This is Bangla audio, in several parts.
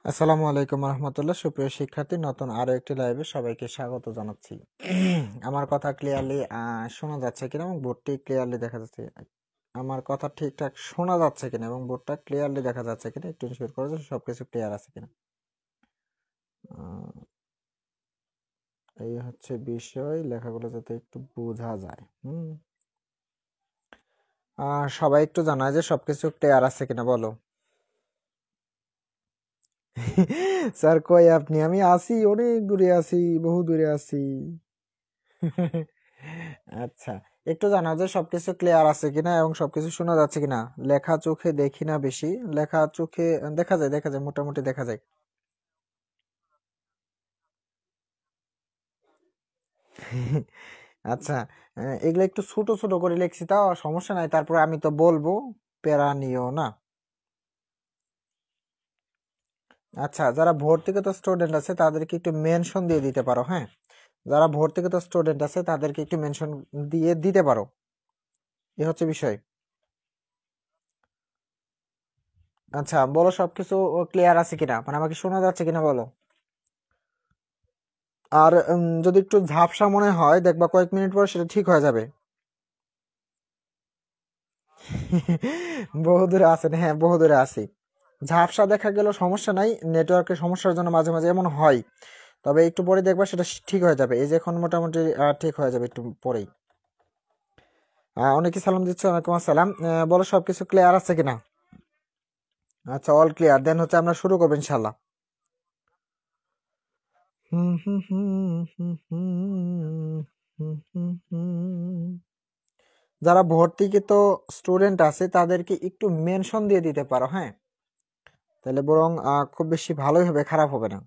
আসসালামু আলাইকুম রহমতুল্লাহ। সুপ্রিয় শিক্ষার্থী, নতুন আরো একটি লাইভে সবাইকে স্বাগত জানাচ্ছি। আমার কথা ক্লিয়ারলি শোনা যাচ্ছে কিনা এবং বোর্ডটি ক্লিয়ারলি দেখা যাচ্ছে, আমার কথা ঠিকঠাক শোনা যাচ্ছে কিনা এবং বোর্ডটা ক্লিয়ারলি দেখা যাচ্ছে কিনা একটু ইনশিওর করে যে সবকিছু ক্লিয়ার আছে কিনা। এই হচ্ছে বিষয়, লেখাগুলো যাতে একটু বোঝা যায়। সবাই একটু জানায় যে সবকিছু ক্লিয়ার আছে কিনা, বলো। স্যার কই আপনি? আমি আছি, অনেক দূরে আছি, বহু দূরে আছি। আচ্ছা, একটু জানাও যে সবকিছু ক্লিয়ার আছে কিনা এবং সবকিছু শোনা যাচ্ছে কিনা। লেখা চোখে দেখি না বেশি, লেখা চোখে দেখা যায় মোটামুটি দেখা যায়। আচ্ছা, এগুলো একটু ছোট ছোট করে লিখছি, তাও সমস্যা নাই, তারপরে আমি তো বলবো, প্যারা নিও না। আচ্ছা, যারা ভর্তিগত স্টুডেন্ট আছে তাদেরকে একটু মেনশন দিয়ে দিতে পারো। হ্যাঁ, যারা ভর্তিগত স্টুডেন্ট আছে তাদেরকে একটু মেনশন দিয়ে দিতে পারো, এ হচ্ছে বিষয়। আচ্ছা, বলো সবকিছু ক্লিয়ার আছে কিনা, মানে আমাকে শোনা যাচ্ছে কিনা বলো। আর যদি একটু ঝাপসা মনে হয় দেখবা কয়েক মিনিট পর সেটা ঠিক হয়ে যাবে। বহুদূরে আছেন? হ্যাঁ, বহুদূরে আছি। ঝাপসা দেখা গেল সমস্যা নাই, নেটওয়ার্কের সমস্যার জন্য মাঝে মাঝে এমন হয়, তবে একটু পরে দেখবা সেটা ঠিক হয়ে যাবে। এই যে এখন মোটামুটি ঠিক হয়ে যাবে একটু পরেই। অনেকে সালাম দিচ্ছে, ওয়ালাইকুম আসসালাম। বলো সবকিছু ক্লিয়ার আছে কিনা। আচ্ছা, অল ক্লিয়ার, দেন হচ্ছে আমরা শুরু করবো ইনশাল্লাহ। হুম হুম হুম হুম হুম হুম হুম হুম। যারা ভর্তিকৃত স্টুডেন্ট আছে তাদেরকে একটু মেনশন দিয়ে দিতে পারো। হ্যাঁ, তাহলে বরং খুব বেশি ভালোই হবে, খারাপ হবে না।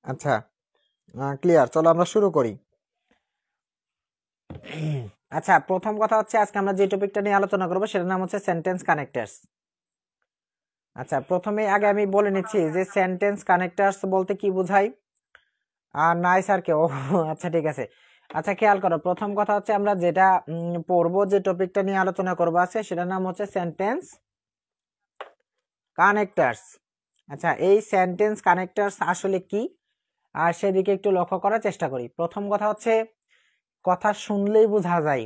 আচ্ছা, ক্লিয়ার, চলো আমরা শুরু করি। আচ্ছা, প্রথম কথা হচ্ছে আজকে আমরা যে টপিকটা নিয়ে আলোচনা করবো সেটার নাম হচ্ছে সেন্টেন্স কানেক্টরস। আচ্ছা, প্রথমে আগে আমি বলে নিচ্ছি যে সেন্টেন্স কানেক্টরস বলতে কি বোঝায়। আর নাই স্যার কেউ? আচ্ছা, ঠিক আছে। আচ্ছা, খেয়াল করো, প্রথম কথা হচ্ছে আমরা যেটা পড়বো, যে টপিকটা নিয়ে আলোচনা করবো আছে সেটার নাম হচ্ছে সেন্টেন্স কানেক্টরস। আচ্ছা, এই সেন্টেন্স কানেক্টরস আসলে কি, আর সেদিকে একটু লক্ষ্য করার চেষ্টা করি। প্রথম কথা হচ্ছে, কথা শুনলেই বোঝা যায়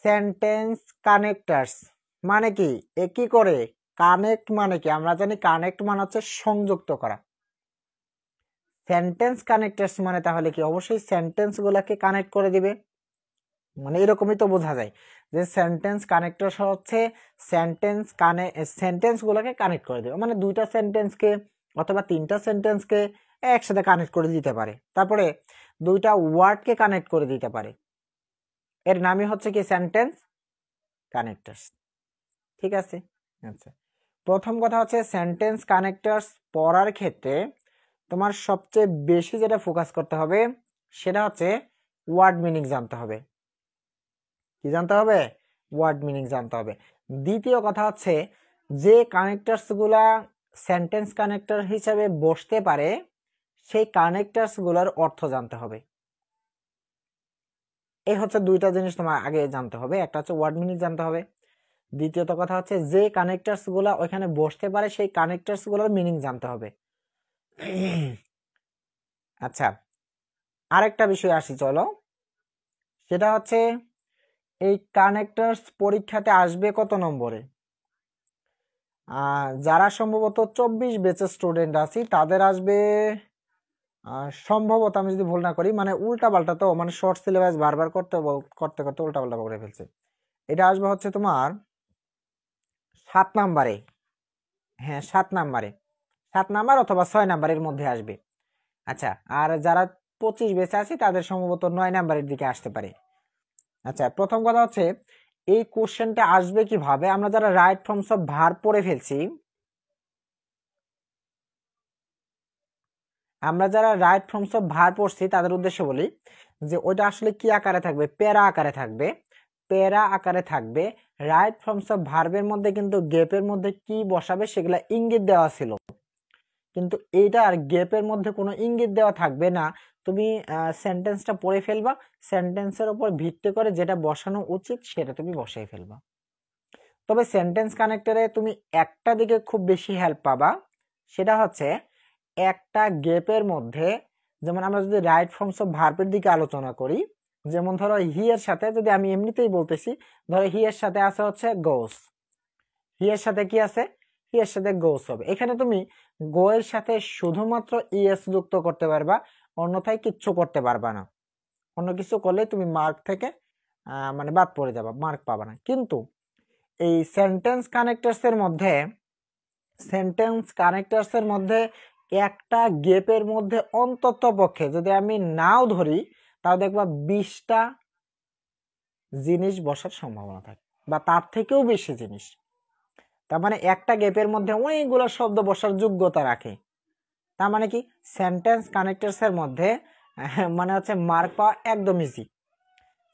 সেন্টেন্স কানেক্টরস মানে কি। এ কি করে কানেক্ট মানে কি, আমরা জানি কানেক্ট মানে হচ্ছে সংযুক্ত করা। সেন্টেন্স কানেক্টরস মানে তাহলে কি, অবশ্যই সেন্টেন্স গুলাকে কানেক্ট করে দিবে, মানে এরকমই তো বোঝা যায় যে সেন্টেন্স কানেক্টর হচ্ছে সেন্টেন্স গুলোকে কানেক্ট করে দেবে, মানে দুইটা সেন্টেন্সকে অথবা তিনটা সেন্টেন্সকে একসাথে কানেক্ট করে দিতে পারে, তারপরে দুইটা ওয়ার্ডকে কানেক্ট করে দিতে পারে। এর নামই হচ্ছে কি সেন্টেন্স কানেক্টরস। ঠিক আছে। আচ্ছা, প্রথম কথা হচ্ছে সেন্টেন্স কানেক্টরস পড়ার ক্ষেত্রে তোমার সবচেয়ে বেশি যেটা ফোকাস করতে হবে সেটা হচ্ছে ওয়ার্ড মিনিং জানতে হবে। কি জানতে হবে? ওয়ার্ড মিনিং জানতে হবে। দ্বিতীয় কথা হচ্ছে, যে কানেক্টরস গুলা সেন্টেন্স কানেক্টর হিসেবে বসতে পারে সেই কানেক্টরস গুলার অর্থ জানতে হবে। এই হচ্ছে দুইটা জিনিস তোমার আগে জানতে হবে, একটা হচ্ছে ওয়ার্ড মিনিং জানতে হবে, দ্বিতীয়ত কথা হচ্ছে যে কানেক্টরস গুলা ওইখানে বসতে পারে সেই কানেক্টরস গুলার মিনিং জানতে হবে। আচ্ছা, আরেকটা বিষয় আসি চলো, সেটা হচ্ছে এই কানেক্টরস পরীক্ষাতে আসবে কত নম্বরে। যারা সম্ভবত 24 ব্যাচের স্টুডেন্ট আছি তাদের আসবে সম্ভবত, আমি যদি ভুল না করি, মানে উল্টা পাল্টা, তো মানে শর্ট সিলেবাস বারবার করতে করতে করতে উল্টা পাল্টা করে ফেলছে। এটা আসবে হচ্ছে তোমার 7 নাম্বারে। হ্যাঁ, 7 নাম্বারে, 7 নাম্বার অথবা 6 নাম্বারের মধ্যে আসবে। আচ্ছা, আর যারা 25 বেঁচে আছে তাদের সম্ভবত 9 নাম্বারের দিকে আসতে পারে। আচ্ছা, প্রথম কথা হচ্ছে এই কোশ্চেনটা আসবে কিভাবে। আমরা যারা রাইট ফর্মস অফ ভার্ব পড়ে ফেলছি, আমরা যারা রাইট ফর্মস অফ ভার্ব পড়ছি তাদের উদ্দেশ্যে বলি যে ওইটা আসলে কি আকারে থাকবে, প্যারা আকারে থাকবে। প্যারা আকারে থাকবে। রাইট ফর্মস অফ ভার্বের মধ্যে কিন্তু গ্যাপের মধ্যে কি বসাবে সেগুলা ইঙ্গিত দেওয়া ছিল। কিন্তু এইটার গ্যাপের মধ্যে কোনো ইঙ্গিত দেওয়া থাকবে না। তুমি সেন্টেন্সটা পড়ে ফেলবা, সেন্টেন্সের উপর ভিত্তি করে যেটা বসানো উচিত সেটা তুমি বসাই ফেলবা। তবে সেন্টেন্স কানেক্টরে তুমি একটা দিকে খুব বেশি হেল্প পাবা, সেটা হচ্ছে একটা গ্যাপের মধ্যে, যেমন আমরা যদি রাইট ফর্মস অফ ভার্বের দিকে আলোচনা করি, যেমন ধরো হি এর সাথে যদি আমি এমনিতেই বলতেছি, ধরো হি এর সাথে আছে হচ্ছে গোস, হি এর সাথে কি আছে, হি এর সাথে গোস হবে। এখানে তুমি গো এর সাথে শুধুমাত্র ইএস যুক্ত করতে পারবা, অন্যথায় কিচ্ছু করতে পারবা না। অন্য কিছু করলে তুমি মার্ক থেকে মানে বাদ পড়ে যাবা, মার্ক পাবা না। কিন্তু এই সেন্টেন্স কানেক্টরস এর মধ্যে একটা গ্যাপের মধ্যে অন্তত পক্ষে যদি আমি নাও ধরি, তাও দেখবা 20টা জিনিস বসার সম্ভাবনা থাকে, বা তার থেকেও বেশি জিনিস। তার মানে একটা গ্যাপের মধ্যে অনেকগুলো শব্দ বসার যোগ্যতা রাখে। তার মানে কি সেন্টেন্স কানেক্টরস এর মধ্যে মানে হচ্ছে মার্ক পাওয়া একদম ইজি।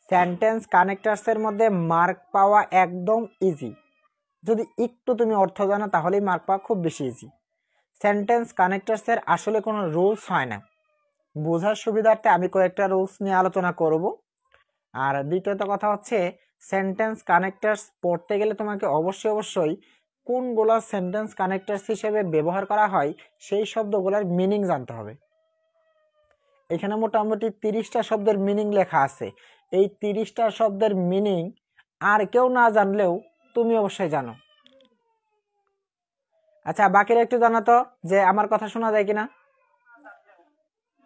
সেন্টেন্স কানেক্টরস এর মধ্যে মার্ক পাওয়া একদম ইজি। যদি একটু তুমি অর্থ জানো তাহলেই মার্ক পাওয়া খুব বেশি ইজি। সেন্টেন্স কানেক্টরস এর আসলে কোনো রুলস হয় না। বোঝার সুবিধার্থে আমি কয়েকটা রুলস নিয়ে আলোচনা করব। আর দ্বিতীয়ত কথা হচ্ছে সেন্টেন্স কানেক্টরস পড়তে গেলে তোমাকে অবশ্যই কোনগুলো সেন্টেন্স কানেক্টরস হিসেবে ব্যবহার করা হয় সেই শব্দগুলোর মিনিং জানতে হবে। এখানে মোটামুটি 30টা শব্দের মিনিং লেখা আছে। এই 30টা শব্দের মিনিং আর কেউ না জানলেও তুমি অবশ্যই জানো। আচ্ছা, বাকিরা একটু জানো তো যে আমার কথা শোনা যায় কিনা।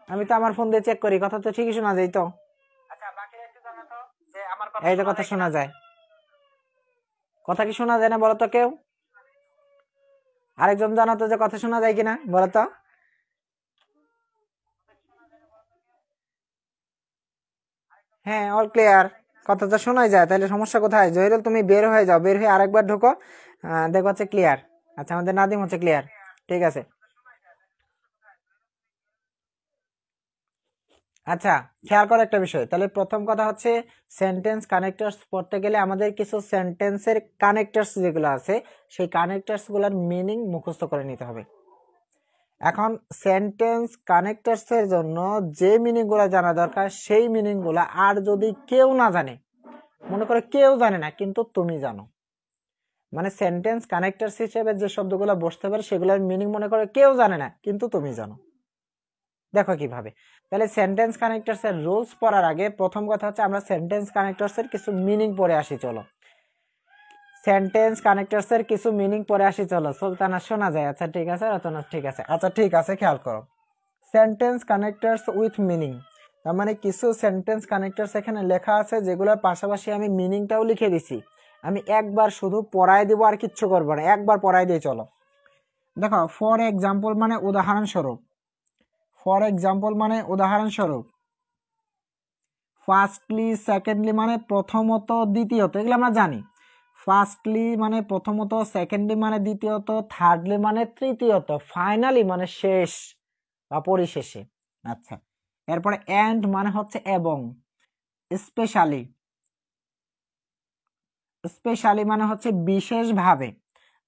আমি তো আমার ফোন দিয়ে চেক করি, কথা তো ঠিকই শোনা যায় তো। এই তো কথা শোনা যায়। কথা কি শোনা যায় না বলো তো কেউ? আরেকজন জানো তো যে কথা শোনা যায় কিনা বলো তো। হ্যাঁ, অল ক্লিয়ার, কথা তো শোনাই যায়। তাহলে সমস্যা কোথায়? জহিরুল তুমি বের হয়ে যাও, বের হয়ে আরেকবার ঢোকো, দেখো হচ্ছে ক্লিয়ার। আচ্ছা, আমাদের নাদিম হচ্ছে ক্লিয়ার, ঠিক আছে। আচ্ছা, খেয়াল করো একটা বিষয়। তাহলে প্রথম কথা হচ্ছে সেন্টেন্স কানেক্টরস পড়তে গেলে আমাদের কিছু সেন্টেন্সের কানেক্টরস যেগুলো আছে সেই কানেক্টরস গুলোর মিনিং মুখস্থ করে নিতে হবে। এখন সেন্টেন্স কানেক্টরস এর জন্য যে মিনিং গুলা জানা দরকার সেই মিনিং গুলা আর যদি কেউ না জানে, মনে করে কেউ জানে না কিন্তু তুমি জানো, মানে সেন্টেন্স কানেক্টরস হিসেবে যে শব্দগুলো বসতে পারে সেগুলোর মিনিং মনে করে কেউ জানে না কিন্তু তুমি জানো। দেখো কিভাবে। তাহলে সেন্টেন্স কানেক্টরস এর রুলস পড়ার আগে প্রথম কথা হচ্ছে আমরা সেন্টেন্স কানেক্টরস এর কিছু মিনিং পড়ে আসি। চলো, সেন্টেন্স কানেক্টরস এর কিছু মিনিং পড়ে আসি। চলো, সুলতানা শোনা যায়? আচ্ছা ঠিক আছে, রচনা ঠিক আছে। আচ্ছা ঠিক আছে, খেয়াল করো। সেন্টেন্স কানেক্টরস উইথ মিনিং, তার মানে কিছু সেন্টেন্স কানেক্টরস এখানে লেখা আছে যেগুলোর পাশাপাশি আমি মিনিংটাও লিখে দিছি। আমি একবার শুধু পড়াই দিব আর কিচ্ছু করবো না, একবার পড়াই দিয়ে চলো। দেখো, ফর এক্সাম্পল মানে উদাহরণস্বরূপ, ফর এক্সাম্পল মানে উদাহরণস্বরূপ, ফার্স্টলি, সেকেন্ডলি মানে প্রথমত, দ্বিতীয়ত, এগুলো আমরা জানি। ফার্স্টলি মানে প্রথমত, সেকেন্ডলি মানে দ্বিতীয়ত, থার্ডলি মানে তৃতীয়ত, ফাইনালি মানে শেষ বা পরিশেষে। আচ্ছা, এরপরে এন্ড মানে হচ্ছে এবং, স্পেশালি, স্পেশালি মানে হচ্ছে বিশেষভাবে,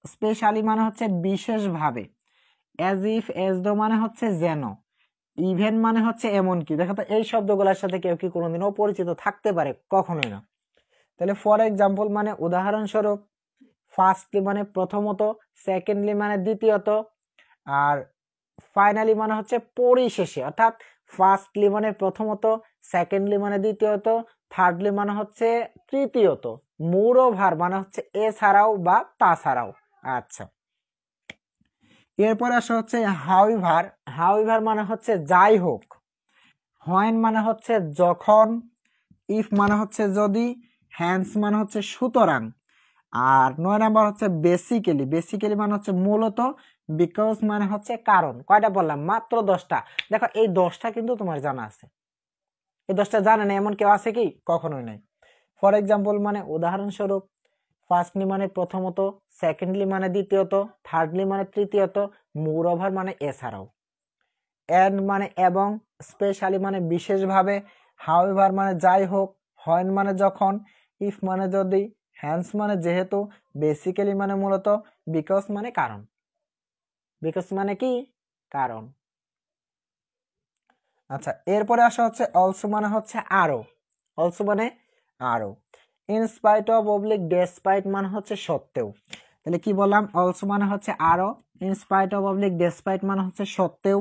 স্পেশালি মানে হচ্ছে বিশেষভাবে, এজ ইফ, এজ দো মানে হচ্ছে যেন, ইভেন মানে হচ্ছে এমনকি। দেখো তো এই শব্দগুলোর সাথে কেউ কি কোনোদিন অপরিচিত থাকতে পারে? কখনোই না। তাহলে ফর এক্সাম্পল মানে উদাহরণস্বরূপ, ফার্স্টলি মানে প্রথমত, সেকেন্ডলি মানে দ্বিতীয়ত, আর ফাইনালি মানে হচ্ছে পরিশেষে। অর্থাৎ ফার্স্টলি মানে প্রথমত, সেকেন্ডলি মানে দ্বিতীয়ত, থার্ডলি মানে হচ্ছে তৃতীয়ত, মোরওভার মানে হচ্ছে এছাড়াও বা তাছাড়াও। আচ্ছা, এরপরে আসা হচ্ছে হাউএভার। হাউএভার মানে হচ্ছে যাই হোক, হোয়েন মানে হচ্ছে যখন, ইফ মানে হচ্ছে যদি, হ্যান্স মানে হচ্ছে সুতরাং, আর 9 নাম্বার হচ্ছে বেসিক্যালি। বেসিক্যালি মানে হচ্ছে মূলত, বিকজ মানে হচ্ছে কারণ। কয়টা বললাম? মাত্র 10টা। দেখো এই 10টা কিন্তু তোমার জানা আছে, এই 10টা জানে না এমন কেউ আছে কি? কখনোই নাই। ফর এক্সাম্পল মানে উদাহরণস্বরূপ, ফার্স্টলি মানে প্রথমত, সেকেন্ডলি মানে দ্বিতীয়ত, থার্ডলি মানে তৃতীয়ত, মোরওভার মানে এছাড়াও, এন্ড মানে এবং, স্পেশালি মানে বিশেষভাবে, হাউএভার মানে যাই হোক, হোয়েন মানে যখন, ইফ মানে যদি, হ্যান্স মানে যেহেতু, বেসিক্যালি মানে মূলত, বিকজ মানে কারণ। বিকজ মানে কি? কারণ। আচ্ছা, এরপরে আসা হচ্ছে অলসো মানে হচ্ছে আরো, অলসো মানে আরো। In spite of oblique despite মানে হচ্ছে সত্ত্বেও। তাহলে কি বললাম, অলসো মানে হচ্ছে আরো, in spite of oblique despite মানে হচ্ছে সত্ত্বেও,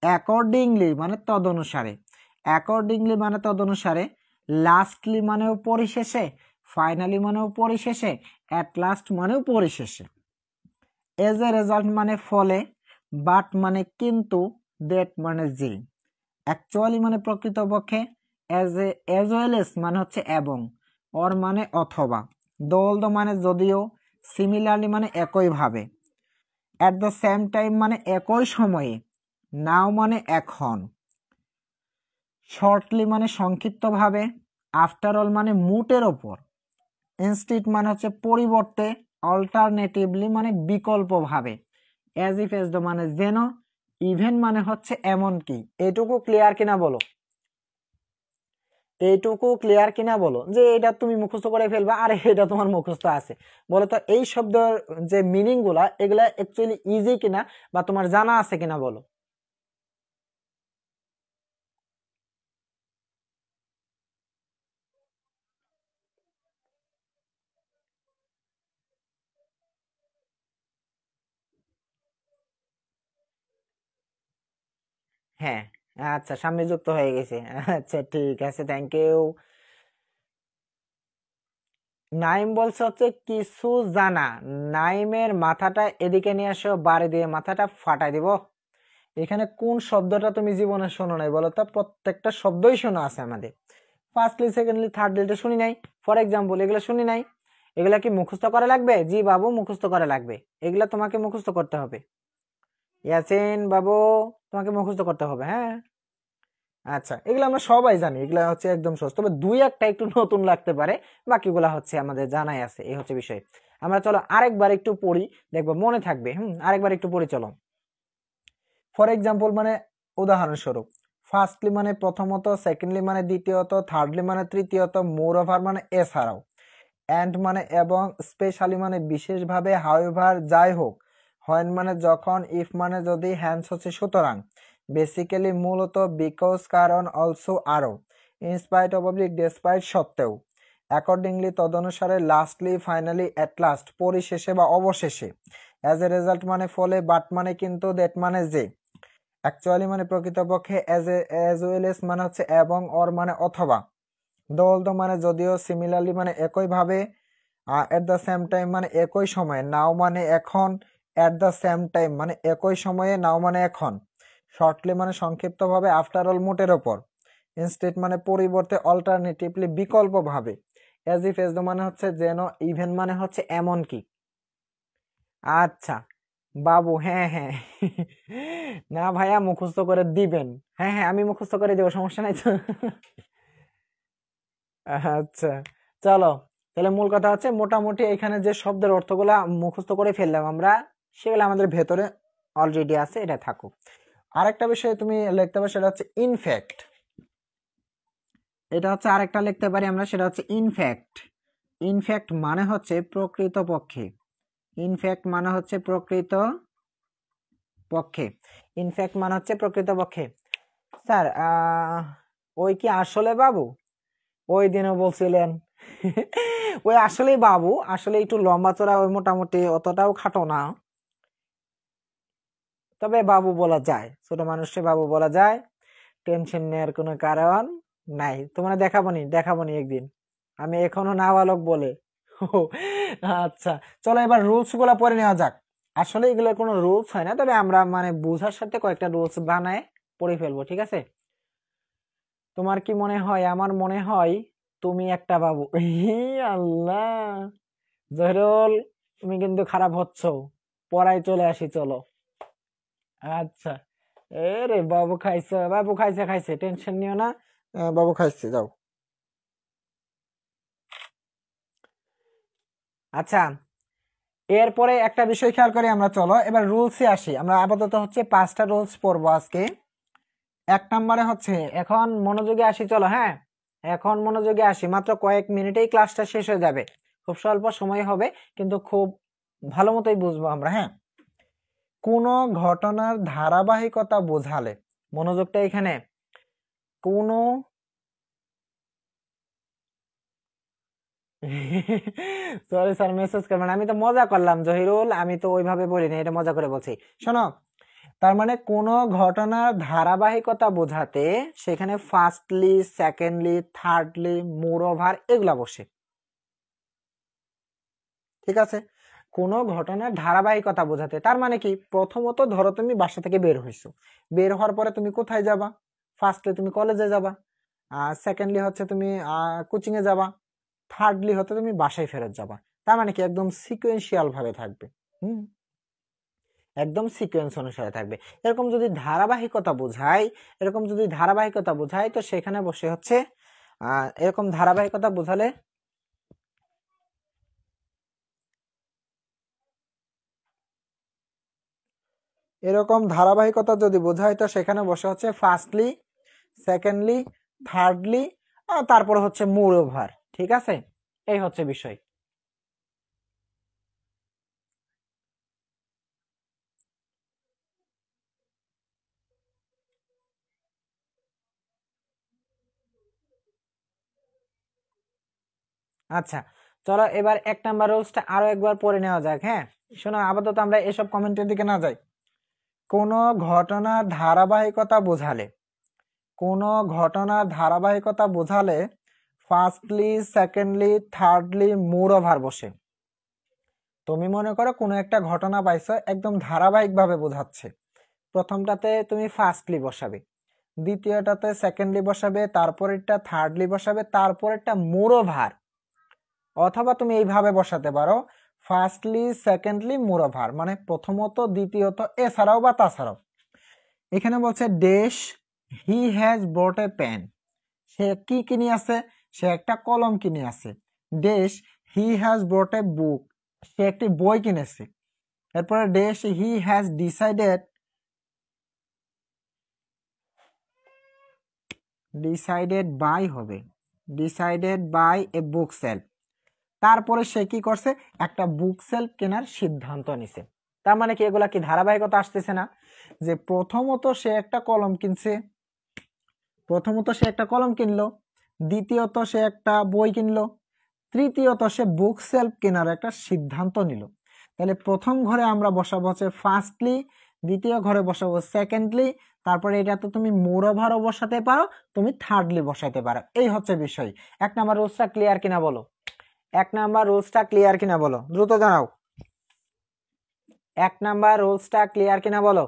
অ্যাকর্ডিংলি মানে তদনুসারে, অ্যাকর্ডিংলি মানে তদনুসারে, লাস্টলি মানেও পরিশেষে, ফাইনালি মানেও পরিশেষে, অ্যাট লাস্ট মানেও পরিশেষে। এজ এ রেজাল্ট মানে ফলে, বাট মানে কিন্তু, দ্যাট মানে যে, অ্যাকচুয়ালি মানে প্রকৃতপক্ষে, এজ ওয়েল এস মানে হচ্ছে এবং, অর মানে অথবা, দোল মানে যদিও, সিমিলারলি মানে একইভাবে, অ্যাট দ্য সেম টাইম মানে একই সময়ে, নাও মানে এখন, শর্টলি মানে সংক্ষিপ্তভাবে, আফটার অল মানে মুটের ওপর, ইনস্টিট মানে হচ্ছে পরিবর্তে, অল্টারনেটিভলি মানে বিকল্পভাবে, অ্যাজ ইফ এজ মানে যেন, ইভেন মানে হচ্ছে এমন কি। এটুকু ক্লিয়ার কিনা বলো, এইটুকু ক্লিয়ার কিনা বলো, যে এটা তুমি মুখস্থ করে ফেলবা আর এটা তোমার মুখস্থ আছে। বলো তো এই শব্দের যে মিনিং গুলা, এগুলা অ্যাকচুয়ালি ইজি কিনা বা তোমার জানা আছে কিনা বলো। হ্যাঁ, আচ্ছা, সামনে যুক্ত হয়ে গেছে। আচ্ছা, ঠিক আছে, থ্যাংক ইউ। নাইম বলছে হচ্ছে কিছু জানা। নাইমের মাথাটা এদিকে নিয়ে আসো, বাড়ি দিয়ে মাথাটা ফাটাই দিব। এখানে কোন শব্দটা তুমি জীবনে শোনো নাই বলো তো? প্রত্যেকটা শব্দই শোনা আছে আমাদের। ফার্স্টলি, সেকেন্ডলি, থার্ডলি এটা শুনি নাই। ফর এক্সাম্পল, এগুলো শুনি নাই। এগুলা কি মুখস্থ করা লাগবে? জি বাবু, মুখস্থ করা লাগবে। এগুলা তোমাকে মুখস্থ করতে হবে। ইয়াসিন বাবু, তোমাকে মুখস্থ করতে হবে, হ্যাঁ। আচ্ছা, এগুলো আমরা সবাই জানি, এগুলা হচ্ছে একদম সহজ, তবে দুই একটা একটু নতুন লাগতে পারে, বাকিগুলা হচ্ছে আমাদের জানাই আছে, এই হচ্ছে বিষয়। আমরা চলো আরেকবার একটু পড়ি, দেখবো মনে থাকবে। আরেকবার একটু পড়ি চলো। ফর এক্সাম্পল মানে উদাহরণস্বরূপ, ফার্স্টলি মানে প্রথমত, সেকেন্ডলি মানে দ্বিতীয়ত, থার্ডলি মানে তৃতীয়ত, মোর ওভার মানে এছাড়াও, অ্যান্ড মানে এবং, স্পেশালি মানে বিশেষভাবে, হাউএভার যাই হোক, হোয়েন মানে যখন, ইফ মানে যদি, হ্যান্স হচ্ছে সুতরাং, বেসিক্যালি মূলত, বিকজ কারণ, অলসো আরো, ইনস্পাইট অফ অবলিক ডেসপাইট সত্ত্বেও, অ্যাকর্ডিংলি তদনুসারে, লাস্টলি, ফাইনালি, অ্যাট লাস্ট পরিশেষে বা অবশেষে, অ্যাজ এ রেজাল্ট মানে ফলে, বাট মানে কিন্তু, দ্যাট মানে যে, অ্যাকচুয়ালি মানে প্রকৃতপক্ষে, অ্যাজ ওয়েল এস মানে হচ্ছে এবং, অর মানে অথবা, দল মানে যদিও, সিমিলারলি মানে একইভাবে, এট দ্য সেম টাইম মানে একই সময়ে, নাও মানে এখন, এট দ্য সেম টাইম মানে একই সময়ে, নাও মানে এখন, শর্টলি মানে সংক্ষিপ্তভাবে, আফটার অল মোটের ওপর, ইনস্টেড মানে পরিবর্তে, অল্টারনেটিভলি বিকল্পভাবে, অ্যাজ ইফ এজ মানে হচ্ছে যেন, ইভেন মানে হচ্ছে এমন কি। আচ্ছা বাবু, হ্যাঁ হ্যাঁ, না ভাইয়া মুখস্থ করে দিবেন। হ্যাঁ হ্যাঁ, আমি মুখস্থ করে দেবো, সমস্যা নাই তো। আচ্ছা, চলো, তাহলে মূল কথা হচ্ছে মোটামুটি এখানে যে শব্দের অর্থগুলা মুখস্থ করে ফেললাম আমরা, সেগুলো আমাদের ভেতরে অলরেডি আছে, এটা থাকুক। আরেকটা বিষয় তুমি লিখতে পারো, সেটা হচ্ছে ইনফ্যাক্ট। এটা হচ্ছে আরেকটা লিখতে পারি আমরা, সেটা হচ্ছে ইনফ্যাক্ট। ইনফ্যাক্ট মানে হচ্ছে প্রকৃত পক্ষে, ইনফ্যাক্ট মানে হচ্ছে প্রকৃত পক্ষে, ইনফ্যাক্ট মানে হচ্ছে প্রকৃত পক্ষে। স্যার, ওই কি আসলে বাবু? ওই দিনও বলছিলেন। ওই আসলেই বাবু, আসলে একটু লম্বা চড়া, ওই মোটামুটি অতটাও খাটো না, তবে বাবু বলা যায়, ছোট মানুষকে বাবু বলা যায়, টেনশন নেওয়ার কোনো কারণ নাই। তোমরা দেখাবনি একদিন, আমি এখনো নাবালক বলে। আচ্ছা, চলো এবার রুলস গুলা পড়ে নেওয়া যাক। আসলে এগুলো কোনো রুলস হয় না, তবে আমরা মানে বুঝার সাথে কয়েকটা রুলস বানায় পড়ে ফেলবো, ঠিক আছে? তোমার কি মনে হয়? আমার মনে হয় তুমি একটা বাবু। আল্লাহ, জহিরুল, তুমি কিন্তু খারাপ হচ্ছ, পড়ায় চলে আসি চলো। আচ্ছা, এরে বাবু খাইছে, বাবু খাইছে, খাইছে, টেনশন নিও না, বাবু খাইছে, যাও। আচ্ছা, এরপরে একটা বিষয় খেয়াল করি আমরা, চলো এবার রুলসে আসি। আমরা আপাতত হচ্ছে 5টা রুলস পড়বো আজকে। 1 নম্বরে হচ্ছে, এখন মনোযোগে আসি, চলো, হ্যাঁ, এখন মনোযোগে আসি, মাত্র কয়েক মিনিটেই ক্লাসটা শেষ হয়ে যাবে, খুব স্বল্প সময় হবে, কিন্তু খুব ভালো মতোই বুঝবো আমরা, হ্যাঁ। কোন ঘটনার ধারাবাহিকতা বোঝালে, মনোযোগটা এখানে, কোন সরি স্যার মেসেজ করবেন, আমি তো মজা করলাম জহিরুল, আমি তো ওইভাবে বলিনি, এটা মজা করে বলছি। শোনো, তার মানে কোন ঘটনার ধারাবাহিকতা বোঝাতে সেখানে ফার্স্টলি, সেকেন্ডলি, থার্ডলি, মোর ওভার এগুলা বসে। ঠিক আছে, কোন ঘটনার ধারাবাহিকতা বোঝাতে, তার মানে কি, প্রথমত ধরো তুমি বাসা থেকে বের হইছো, বের হওয়ার পরে তুমি কোথায় যাবা? ফার্স্টলি তুমি কলেজে যাবা, সেকেন্ডলি হচ্ছে তুমি কোচিং এ যাবা, থার্ডলি হচ্ছে তুমি বাসায় ফেরত যাবা। তার মানে কি একদম সিকোয়েন্সিয়াল ভাবে থাকবে। হুম, একদম সিকোয়েন্স অনুসারে থাকবে। এরকম যদি ধারাবাহিকতা বোঝায়, এরকম যদি ধারাবাহিকতা বোঝায় তো সেখানে বসে হচ্ছে এরকম ধারাবাহিকতা বোঝালে এরকম ধারাবাহিকতা যদি বোঝায় তো সেখানে বসে হচ্ছে ফার্স্টলি, সেকেন্ডলি, থার্ডলি, তারপর হচ্ছে মোর ওভার। ঠিক আছে, এই হচ্ছে বিষয়। আচ্ছা, চলো এবার 1 নাম্বার রুলসটা আরো একবার পড়ে নেওয়া যাক। হ্যাঁ শোনো, আপাতত আমরা এসব কমেন্টের দিকে না যাই। কোন ঘটনার ধারাবাহিকতা বোঝালে, কোন ঘটনার ধারাবাহিকতা বোঝালে ফার্স্টলি, সেকেন্ডলি, থার্ডলি, মোর ওভার বসে। তুমি মনে করো কোনো একটা ঘটনা পাইছো, একদম ধারাবাহিক ভাবে বোঝাচ্ছে, প্রথমটাতে তুমি ফার্স্টলি বসাবে, দ্বিতীয়টাতে সেকেন্ডলি বসাবে, তারপরেরটা থার্ডলি বসাবে, তারপরেরটা মোর ওভার। অথবা তুমি এইভাবে বসাতে পারো, ফার্স্টলি, সেকেন্ডলি, মোর ওভার, মানে প্রথমত, দ্বিতীয়ত, এছাড়াও বা তাছাড়াও। এখানে বলছে dash he has brought a pen, সে কি কিনে আছে? সে একটা কলম কিনে আছে। ড্যাশ হি হ্যাজ ব্রট এ বুক, সে একটি বই কিনেছে। এরপরে dash he has decided, decided by হবে, decided by a book sale. তারপরে সে কি করছে? একটা বুক সেল কেনার সিদ্ধান্ত নিছে। তার মানে কি এগুলা কি ধারাবাহিকতা আসতেছে না? যে প্রথমত সে একটা কলম কিনছে, প্রথমত সে একটা কলম কিনলো, দ্বিতীয়ত সে একটা বই কিনলো, তৃতীয়ত সে বুক সেলফ কেনার একটা সিদ্ধান্ত নিল। তাহলে প্রথম ঘরে আমরা বসাবো হচ্ছে ফার্স্টলি, দ্বিতীয় ঘরে বসাবো সেকেন্ডলি, তারপরে এটা তো তুমি মোর ওভারও বসাতে পারো, তুমি থার্ডলি বসাতে পারো। এই হচ্ছে বিষয়। 1 নাম্বার রুলসটা ক্লিয়ার কিনা বলো, 1 নাম্বার রুলসটা ক্লিয়ার কিনা বলো, দ্রুত জানাও। 1 নাম্বার রুলসটা ক্লিয়ার কিনা বলো।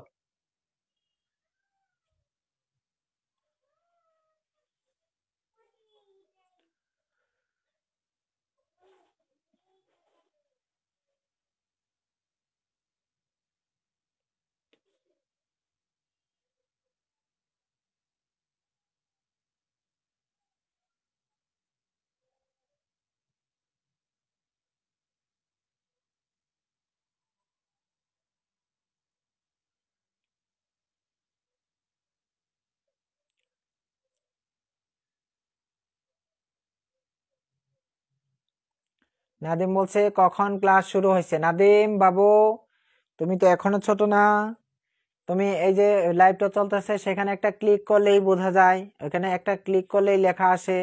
নাদিম বলছে কখন ক্লাস শুরু হয়েছে? নাদিম বাবু, তুমি তো এখনো ছোট না, তুমি এই যে লাইভটা চলতেছে সেখানে একটা ক্লিক করলেই বোঝা যায়, ওখানে একটা ক্লিক করলেই লেখা আসে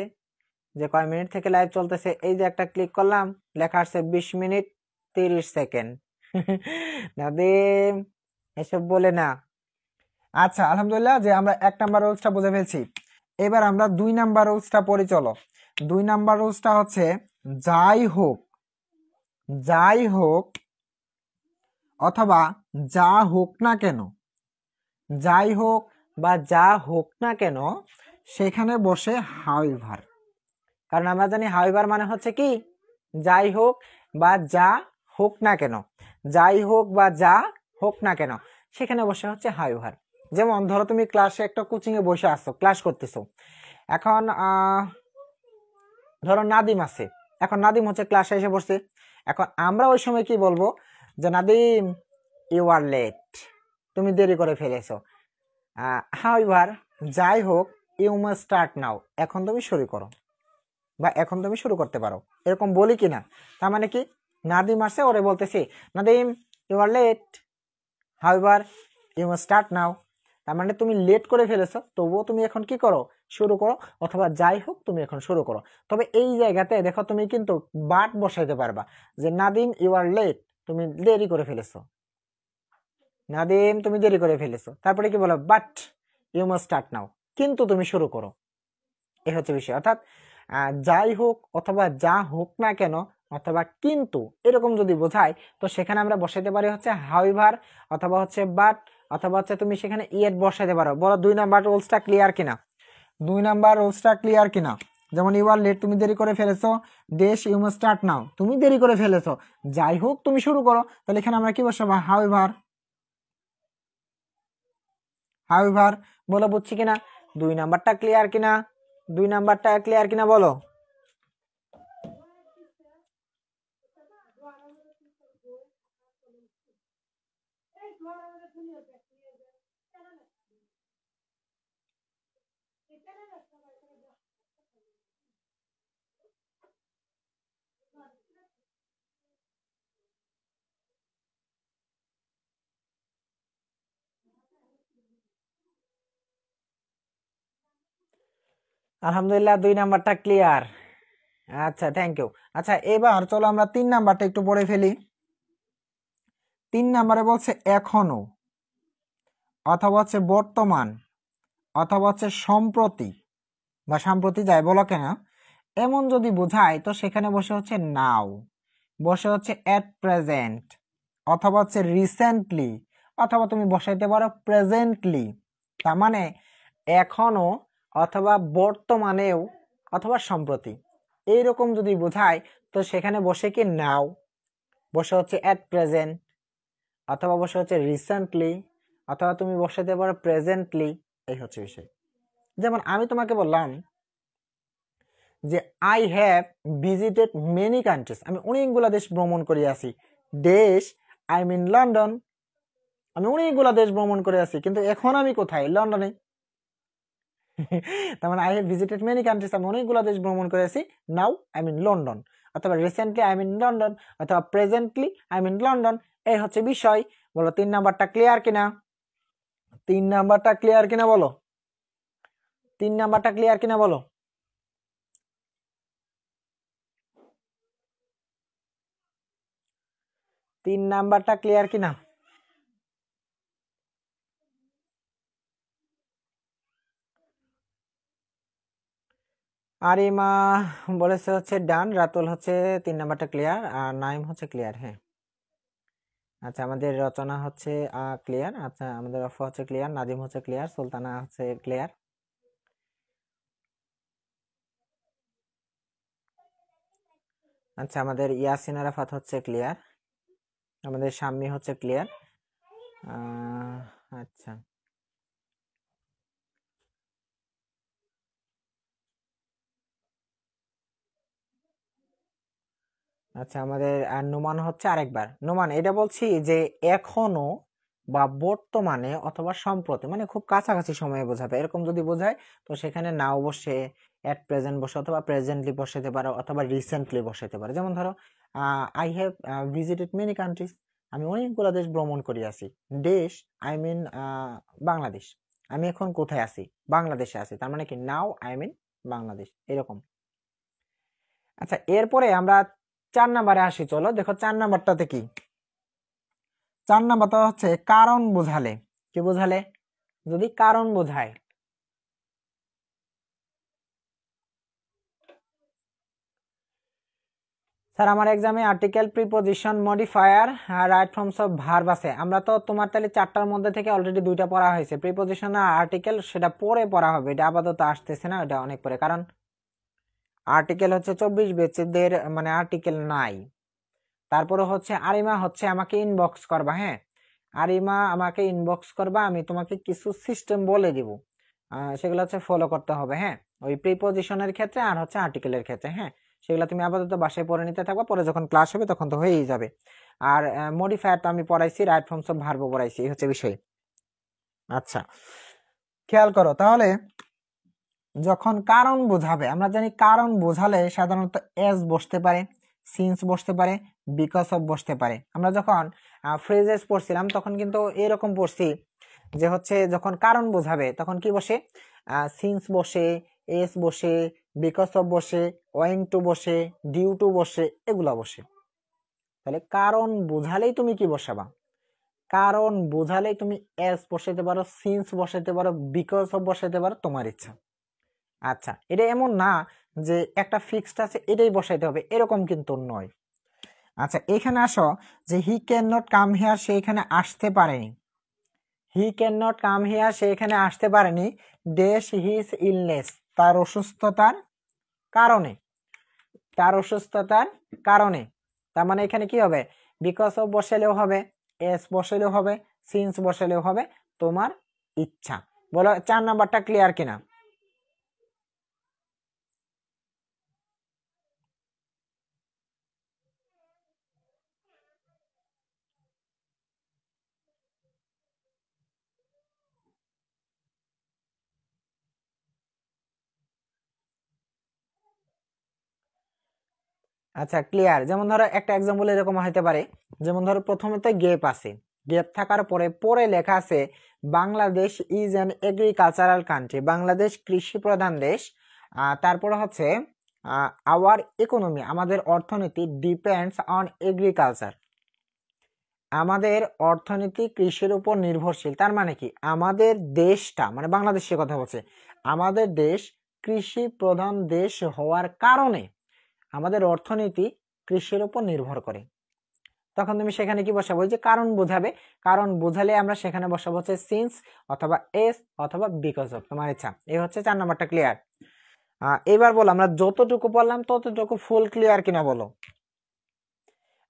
যে কয় মিনিট থেকে লাইভ চলতেছে। এই যে একটা ক্লিক করলাম, লেখা আসছে 20 মিনিট 30 সেকেন্ড। নাদিম এসব বলে না। আচ্ছা আলহামদুলিল্লাহ যে আমরা 1 নাম্বার রুলসটা বুঝে ফেলছি। এবার আমরা 2 নাম্বার রুলসটা পড়ি চলো। 2 নাম্বার রুলসটা হচ্ছে যাই হোক, যাই হোক অথবা যা হোক না কেন, যাই হোক বা যা হোক না কেন সেখানে বসে হাউএভার। কারণ আমরা জানি হাউএভার মানে হচ্ছে কি, যাই হোক বা যা হোক না কেন, যাই হোক বা যা হোক না কেন সেখানে বসে হচ্ছে হাউএভার। যেমন ধরো তুমি ক্লাসে একটা কোচিং এ বসে আসছো, ক্লাস করতেছো, এখন ধরো নাদিম আছে, এখন নাদিম হচ্ছে ক্লাসে এসে বসছে, এখন আমরা ওই সময় কি বলবো যে নাদিম ইউ আর লেট, তুমি দেরি করে ফেলেছো। হাউএভার যাই হোক ইউ মাস্ট স্টার্ট নাও, এখন তুমি শুরু করো বা এখন তুমি শুরু করতে পারো, এরকম বলি কিনা? তার মানে কি নাদিম আসছে, ওরে বলতেছি Nadim you are late, however you must start now. তার মানে তুমি লেট করে ফেলেছো, তবুও তুমি এখন কি করো, শুরু করো, অথবা যাই হোক তুমি এখন শুরু করো। তবে এই জায়গাতে দেখো তুমি কিন্তু বাট বসাইতে পারবা, যে নাদিম ইউ আর লেট, তুমি দেরি করে ফেলেছো, নাদিম তুমি দেরি করে ফেলেছো। তারপরে কি বলো, but you must start now, কিন্তু তুমি শুরু করো। এই হচ্ছে বিষয়। অর্থাৎ যাই হোক অথবা যা হোক না কেন অথবা কিন্তু এরকম যদি বোঝায়, তো সেখানে আমরা বসাইতে পারি হচ্ছে হাউএভার অথবা হচ্ছে বাট, অথবা হচ্ছে তুমি সেখানে ইয়েট বসাইতে পারো। বলো 2 নাম্বার রুলসটা ক্লিয়ার কিনা, 2 নাম্বার রুলসটা ক্লিয়ার কিনা। যেমন ইউ আর লেট, তুমি দেরি করে ফেলেছো, ডেশ ইউ মাস্ট স্টার্ট নাও, তুমি দেরি করে ফেলেছো, যাই হোক তুমি শুরু করো। তাহলে এখানে আমরা কি বসাবো, হাউএভার, হাউএভার। বলো বুঝছি কিনা, 2 নাম্বারটা ক্লিয়ার কিনা, 2 নাম্বারটা ক্লিয়ার কিনা বলো। আলহামদুলিল্লাহ 2 নাম্বারটা ক্লিয়ার। আচ্ছা থ্যাংক ইউ। আচ্ছা এবার চলো আমরা 3 নাম্বারটা একটু পড়ে ফেলি। 3 নাম্বারে বলছে এখনো, অথবা হচ্ছে বর্তমান, অথবা হচ্ছে সম্প্রতি বা সাম্প্রতি যাই বলো কেন, এমন যদি বোঝায় তো সেখানে বসে হচ্ছে নাও, বসে হচ্ছে এট প্রেজেন্ট, অথবা হচ্ছে রিসেন্টলি, অথবা তুমি বসাইতে পারো প্রেজেন্টলি। তার মানে এখনো অথবা বর্তমানেও অথবা সম্প্রতি এইরকম যদি বোঝায়, তো সেখানে বসে কি নাও, বসে হচ্ছে এট প্রেজেন্ট, অথবা বসে হচ্ছে রিসেন্টলি, অথবা তুমি বসাতে পারো প্রেজেন্টলি। এই হচ্ছে বিষয়। যেমন আমি তোমাকে বললাম যে I have visited many countries, আমি অনেকগুলা দেশ ভ্রমণ করে আসি। দেশ আই মিন লন্ডন, আমি অনেকগুলা দেশ ভ্রমণ করে আসি, কিন্তু এখন আমি কোথায়, লন্ডনে। তার মানে I have visited many countries, আমি অনেকগুলা দেশ ভ্রমণ করে আসি। নাও আই মিন লন্ডন, অথবা রিসেন্টলি আই মিন লন্ডন, অথবা প্রেজেন্টলি আই মিন লন্ডন। এই হচ্ছে বিষয়। বলো 3 নাম্বারটা ক্লিয়ার কিনা, 3 নাম্বারটা ক্লিয়ার কিনা বলো, 3 নাম্বারটা ক্লিয়ার কিনা বলো। তিন নাম্বারটা ক্লিয়ার কিনা। আরিমা বলেছে হচ্ছে ডান, রাতুল হচ্ছে 3 নাম্বারটা ক্লিয়ার, আর নাইম হচ্ছে ক্লিয়ার। হ্যাঁ আচ্ছা, আমাদের রচনা হচ্ছে ক্লিয়ার। আচ্ছা আমাদের অফা হচ্ছে ক্লিয়ার, নাদিম হচ্ছে ক্লিয়ার, সুলতানা হচ্ছে ক্লিয়ার। আচ্ছা আমাদের ইয়াসিন আরাফাত হচ্ছে ক্লিয়ার, আমাদের শাম্মী হচ্ছে ক্লিয়ার। আচ্ছা আচ্ছা আমাদের নোমান হচ্ছে আরেকবার। নোমান এটা বলছি যে এখনো বা বর্তমানে অথবা সম্প্রতি, মানে খুব কাছাকাছি সময়ে বোঝাবে, এরকম যদি বোঝায় তো সেখানে নাও বসে এট প্রেজেন্ট বসে, অথবা প্রেজেন্টলি বসাতে পারো, অথবা রিসেন্টলি বসাতে পারো। যেমন ধরো I have visited many countries, আমি অনেকগুলো দেশ ভ্রমণ করে আসি। দেশ আই মিন বাংলাদেশ, আমি এখন কোথায় আছি, বাংলাদেশে আছি। তার মানে কি নাও আই মিন বাংলাদেশ, এরকম। আচ্ছা এরপরে আমরা 4 নাম্বারে আসি। চলো দেখো 4 নাম্বারটাতে কি, 4 নাম্বারটা হচ্ছে কারণ বোঝালে। কি বোঝালে, যদি কারণ বোঝায়। স্যার আমার এক্সামে article, preposition, modifier, right forms of verb আছে। আমরা তো তোমার তাহলে 4টার মধ্যে থেকে অলরেডি 2টা পড়া হয়েছে, প্রিপজিশন আর আর্টিকেল, সেটা পরে পড়া হবে, এটা আপাতত আসতেছে না, এটা অনেক পরে। কারণ আর্টিকেল হচ্ছে 24 বেচেদের মানে আর্টিকেল নাই। তারপরে হচ্ছে আরিমা হচ্ছে আমাকে ইনবক্স করবা। হ্যাঁ আরিমা আমাকে ইনবক্স করবা, আমি তোমাকে কিছু সিস্টেম বলে দিব, সেগুলো হচ্ছে ফলো করতে হবে। হ্যাঁ ওই প্রিপজিশনের ক্ষেত্রে আর হচ্ছে আর্টিকেলের ক্ষেত্রে। হ্যাঁ সেগুলো তুমি আপাতত বাসায় পড়ে নিতে থাকবা, পরে যখন ক্লাস হবে তখন তো হয়েই যাবে। আর মডিফায়ার তো আমি পড়াইছি, রাইট ফর্মস অফ ভার্বও পড়াইছি, এই হচ্ছে বিষয়। আচ্ছা খেয়াল করো তাহলে, যখন কারণ বোঝাবে, আমরা জানি কারণ বোঝালে সাধারণত এস বসতে পারে, সিন্স বসতে পারে, বিকজ অফ বসতে পারে। আমরা যখন ফ্রেজেস পড়ছিলাম তখন কিন্তু এরকম পড়ছি যে হচ্ছে যখন কারণ বোঝাবে তখন কি বসে, সিন্স বসে, এস বসে, বিকজ অফ বসে, ওয়িং টু বসে, ডিউ টু বসে, এগুলা বসে। তাহলে কারণ বোঝালেই তুমি কি বসাবা? কারণ বোঝালেই তুমি এস বসাইতে পারো, সিন্স বসাইতে পারো, বিকজ অফ বসাইতে পারো, তোমার ইচ্ছা। আচ্ছা, এটা এমন না যে একটা ফিক্সড আছে এটাই বসাইতে হবে, এরকম কিন্তু নয়। আচ্ছা, এখানে আসো যে he can not come here, সে এখানে আসতে পারেনি। He can not come here, সে এখানে আসতে পারেনি। ড্যাশ হিজ ইলনেস, তার অসুস্থতার কারণে, তার অসুস্থতার কারণে। তার মানে এখানে কি হবে? বিকজ অফ বসালেও হবে, এস বসালেও হবে, সিন্স বসালেও হবে, তোমার ইচ্ছা। বলো 4 নাম্বারটা ক্লিয়ার কিনা? আচ্ছা, ক্লিয়ার। যেমন ধরো একটা এক্সাম্পল এরকম হতে পারে, যেমন ধরো প্রথমে তো গেপ আছে, গেপ থাকার পরে পরে লেখা আছে Bangladesh is an agricultural country, Bangladesh কৃষি প্রধান দেশ। তারপরে হচ্ছে আওয়ার ইকোনমি, আমাদের অর্থনীতি ডিপেন্ডস অন এগ্রিকালচার, আমাদের অর্থনীতি কৃষির উপর নির্ভরশীল। তার মানে কি আমাদের দেশটা, মানে বাংলাদেশের কথা বলছে, আমাদের দেশ কৃষি প্রধান দেশ হওয়ার কারণে আমাদের অর্থনীতি কৃষির উপর নির্ভর করে। তখন তুমি সেখানে কি বসাবো? যে কারণ বোঝাবে, কারণ বোঝালে আমরা সেখানে বসাবো হচ্ছে সিন্স অথবা এস অথবা বিকজ অফ, তোমার ইচ্ছা। এই হচ্ছে 4 নাম্বারটা ক্লিয়ার। এবার বলো আমরা যতটুকু বললাম ততটুকু ফুল ক্লিয়ার কিনা বলো?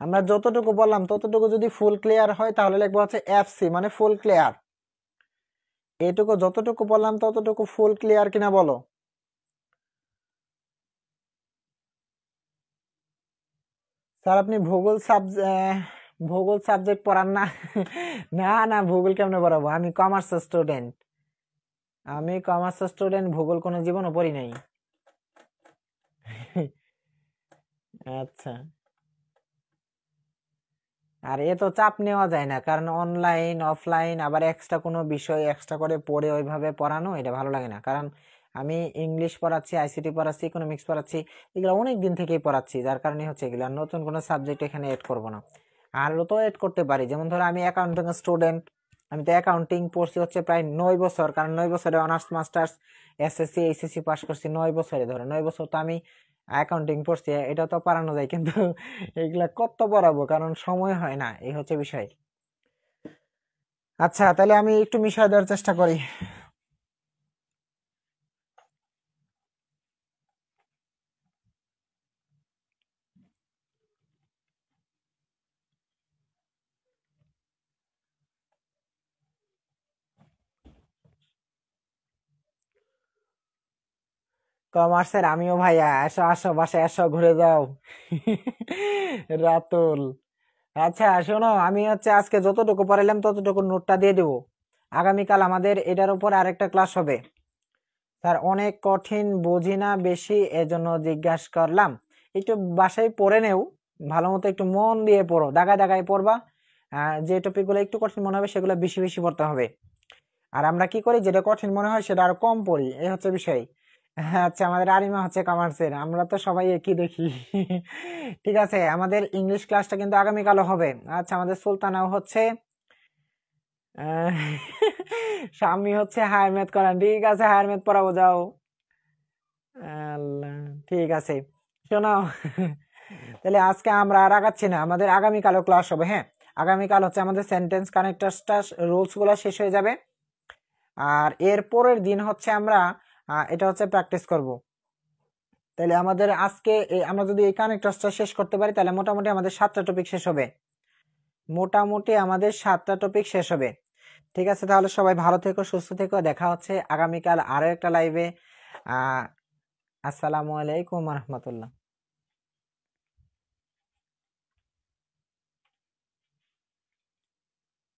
আমরা যতটুকু বললাম ততটুকু যদি ফুল ক্লিয়ার হয় তাহলে লিখবো হচ্ছে এফসি, মানে ফুল ক্লিয়ার। এইটুকু যতটুকু বললাম ততটুকু ফুল ক্লিয়ার কিনা বলো? স্যার আপনি ভূগোল সাবজেক্ট পড়ান না? না না, ভূগোল কেমনে পড়াবো? আমি কমার্স স্টুডেন্ট, আমি কমার্স স্টুডেন্ট, ভূগোল কোনো জীবনও পড়ি নাই। আচ্ছা, আর এ তো চাপ নেওয়া যায় না, কারণ অনলাইন অফলাইন আবার এক্সট্রা কোনো বিষয় এক্সট্রা করে পড়ে ওইভাবে পড়ানো এটা ভালো লাগে না। কারণ আমি ইংলিশ পড়াচ্ছি, আইসিটি পড়াচ্ছি, ইকোনমিক্স পড়াচ্ছি, এগুলো অনেক দিন থেকেই পড়াচ্ছি, যার কারণে হচ্ছে এগুলো নতুন কোনো সাবজেক্ট এখানে এড করব না। আর তো এড করতে পারি, যেমন ধরো আমি অ্যাকাউন্টিং স্টুডেন্ট, আমি তো অ্যাকাউন্টিং পড়ছি হচ্ছে প্রায় 9 বছর, কারণ 9 বছরে honours masters SSC HSC pass করছি 9 বছরে, ধরো 9 বছর তো আমি অ্যাকাউন্টিং পড়ছি, এটা তো পড়ানো যায়, কিন্তু এগুলা কত পড়াবো, কারণ সময় হয় না, এই হচ্ছে বিষয়। আচ্ছা, তাহলে আমি একটু মিশাই দেওয়ার চেষ্টা করি। কমার্সের আমিও ভাইয়া, এসো আসো বাসায় এসো, ঘুরে যাও। রাতুল, আচ্ছা শোনো, আমি হচ্ছে আজকে যতটুকু পড়াইলাম ততটুকু নোটটা দিয়ে দেবো। আগামীকাল আমাদের এটার উপর আরেকটা ক্লাস হবে। স্যার অনেক কঠিন, বুঝি না বেশি, এজন্য জিজ্ঞাসা করলাম। একটু বাসায় পড়ে নেও, ভালো মতো একটু মন দিয়ে পড়ো, দাগায় দাগায় পড়বা। যে টপিক গুলো একটু কঠিন মনে হবে সেগুলো বেশি বেশি পড়তে হবে। আর আমরা কি করি, যেটা কঠিন মনে হয় সেটা আরো কম পড়ি, এই হচ্ছে বিষয়। আচ্ছা, আমাদের আরিমা হচ্ছে কমার্সের, আমরা তো সবাই একই দেখি। ঠিক আছে, আমাদের ইংলিশ ক্লাসটা কিন্তু আগামীকালও হবে। আচ্ছা, আমাদের সুলতানাও হচ্ছে আহ, স্বামী হচ্ছে হায়ার ম্যাথ করান, ঠিক আছে হায়ার ম্যাথ পড়াবো, যাও। আল্লাহ, ঠিক আছে। শোনো, তাহলে আজকে আমরা আর আগাচ্ছি না, আমাদের আগামীকালও ক্লাস হবে। হ্যাঁ, আগামীকাল হচ্ছে আমাদের সেন্টেন্স কানেক্টরসটা রুলস গুলো শেষ হয়ে যাবে, আর এর পরের দিন হচ্ছে আমরা এটা হচ্ছে প্র্যাকটিস করব। তাহলে আমাদের আজকে আমরা যদি এই কানেক্টরসটা শেষ করতে পারি তাহলে মোটামুটি আমাদের 7টা টপিক শেষ হবে, মোটামুটি আমাদের 7টা টপিক শেষ হবে। ঠিক আছে, তাহলে সবাই ভালো থেকো, সুস্থ থেকো, দেখা হচ্ছে আগামীকাল আরো একটা লাইভে। আসসালামু আলাইকুম রহমতুল্লাহ।